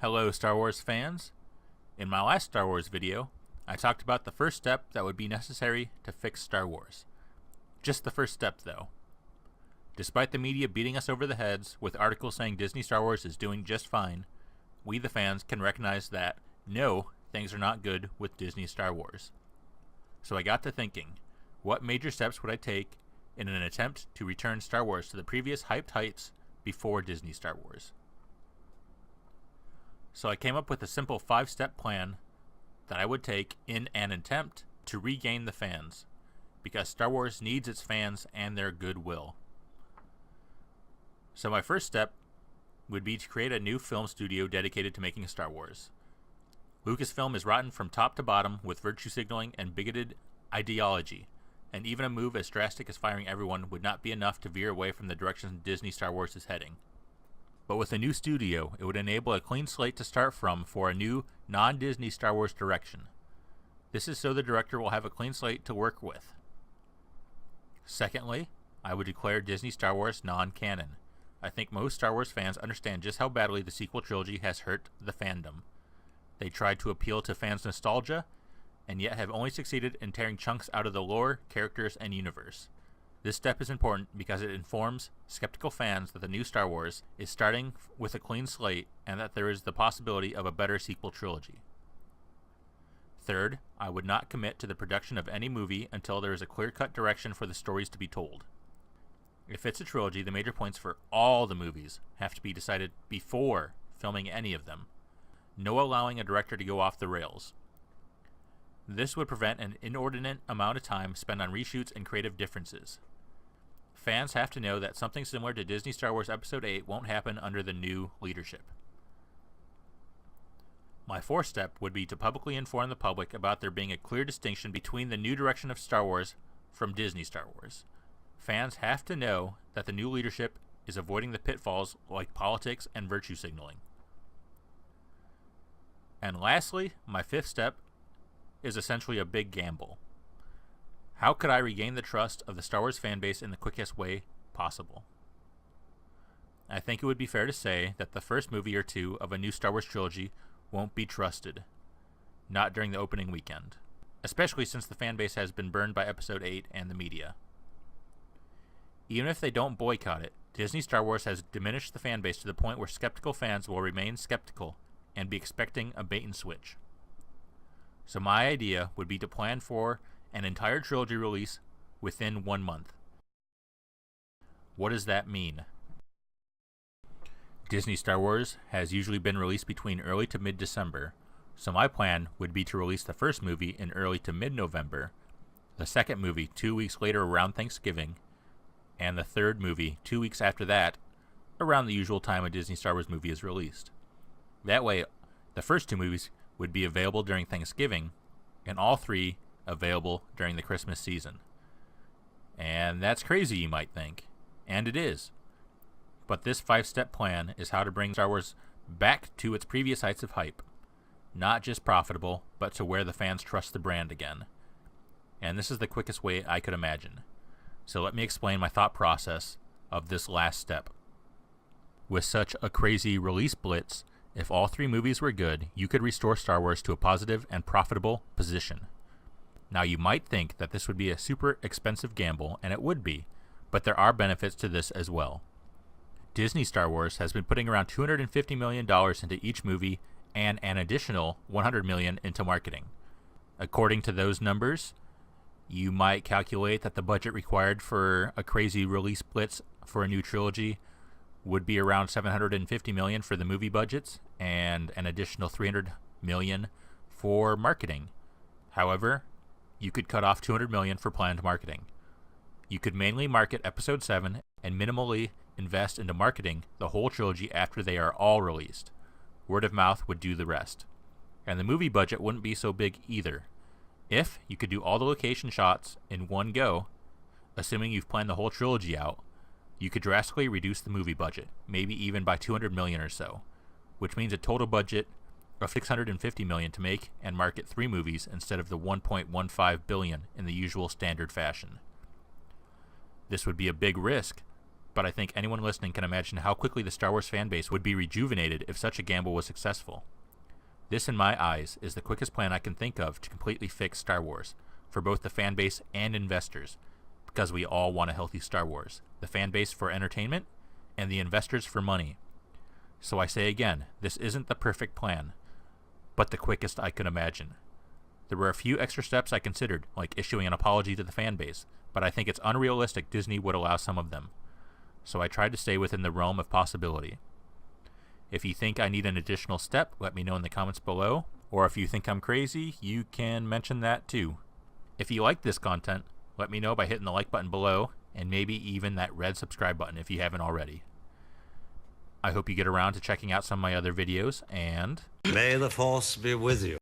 Hello Star Wars fans. In my last Star Wars video, I talked about the first step that would be necessary to fix Star Wars. Just the first step though. Despite the media beating us over the heads with articles saying Disney Star Wars is doing just fine, we the fans can recognize that no, things are not good with Disney Star Wars. So I got to thinking, what major steps would I take in an attempt to return Star Wars to the previous hyped heights before Disney Star Wars? So I came up with a simple 5-step plan that I would take in an attempt to regain the fans, because Star Wars needs its fans and their goodwill. So my first step would be to create a new film studio dedicated to making Star Wars. Lucasfilm is rotten from top to bottom with virtue signaling and bigoted ideology, and even a move as drastic as firing everyone would not be enough to veer away from the direction Disney Star Wars is heading. But with a new studio, it would enable a clean slate to start from for a new, non-Disney Star Wars direction. This is so the director will have a clean slate to work with. Secondly, I would declare Disney Star Wars non-canon. I think most Star Wars fans understand just how badly the sequel trilogy has hurt the fandom. They tried to appeal to fans' nostalgia, and yet have only succeeded in tearing chunks out of the lore, characters, and universe. This step is important because it informs skeptical fans that the new Star Wars is starting with a clean slate and that there is the possibility of a better sequel trilogy. Third, I would not commit to the production of any movie until there is a clear-cut direction for the stories to be told. If it's a trilogy, the major points for all the movies have to be decided before filming any of them. No allowing a director to go off the rails. This would prevent an inordinate amount of time spent on reshoots and creative differences. Fans have to know that something similar to Disney Star Wars Episode 8 won't happen under the new leadership. My fourth step would be to publicly inform the public about there being a clear distinction between the new direction of Star Wars from Disney Star Wars. Fans have to know that the new leadership is avoiding the pitfalls like politics and virtue signaling. And lastly, my fifth step is essentially a big gamble. How could I regain the trust of the Star Wars fanbase in the quickest way possible? I think it would be fair to say that the first movie or two of a new Star Wars trilogy won't be trusted. Not during the opening weekend. Especially since the fanbase has been burned by Episode 8 and the media. Even if they don't boycott it, Disney Star Wars has diminished the fanbase to the point where skeptical fans will remain skeptical and be expecting a bait and switch. So my idea would be to plan for an entire trilogy release within 1 month. What does that mean? Disney Star Wars has usually been released between early to mid-December, so my plan would be to release the first movie in early to mid-November, the second movie 2 weeks later around Thanksgiving, and the third movie 2 weeks after that, around the usual time a Disney Star Wars movie is released. That way, the first two movies would be available during Thanksgiving, and all three available during the Christmas season. And that's crazy, you might think. And it is. But this 5-step plan is how to bring Star Wars back to its previous heights of hype. Not just profitable, but to where the fans trust the brand again. And this is the quickest way I could imagine. So let me explain my thought process of this last step. With such a crazy release blitz, if all three movies were good, you could restore Star Wars to a positive and profitable position. Now you might think that this would be a super expensive gamble, and it would be, but there are benefits to this as well. Disney Star Wars has been putting around $250 million into each movie and an additional $100 million into marketing. According to those numbers, you might calculate that the budget required for a crazy release blitz for a new trilogy would be around $750 million for the movie budgets and an additional $300 million for marketing. However, you could cut off $200 million for planned marketing. You could mainly market Episode 7 and minimally invest into marketing the whole trilogy after they are all released. Word of mouth would do the rest. And the movie budget wouldn't be so big either. If you could do all the location shots in one go, assuming you've planned the whole trilogy out, you could drastically reduce the movie budget, maybe even by $200 million or so, which means a total budget of $650 million to make and market 3 movies instead of the $1.15 billion in the usual standard fashion. This would be a big risk, but I think anyone listening can imagine how quickly the Star Wars fan base would be rejuvenated if such a gamble was successful. This, in my eyes, is the quickest plan I can think of to completely fix Star Wars, for both the fan base and investors, because we all want a healthy Star Wars, the fan base for entertainment, and the investors for money. So I say again, this isn't the perfect plan, but the quickest I could imagine. There were a few extra steps I considered, like issuing an apology to the fan base, but I think it's unrealistic Disney would allow some of them. So I tried to stay within the realm of possibility. If you think I need an additional step, let me know in the comments below, or if you think I'm crazy, you can mention that too. If you like this content, let me know by hitting the like button below, and maybe even that red subscribe button if you haven't already. I hope you get around to checking out some of my other videos, and may the Force be with you.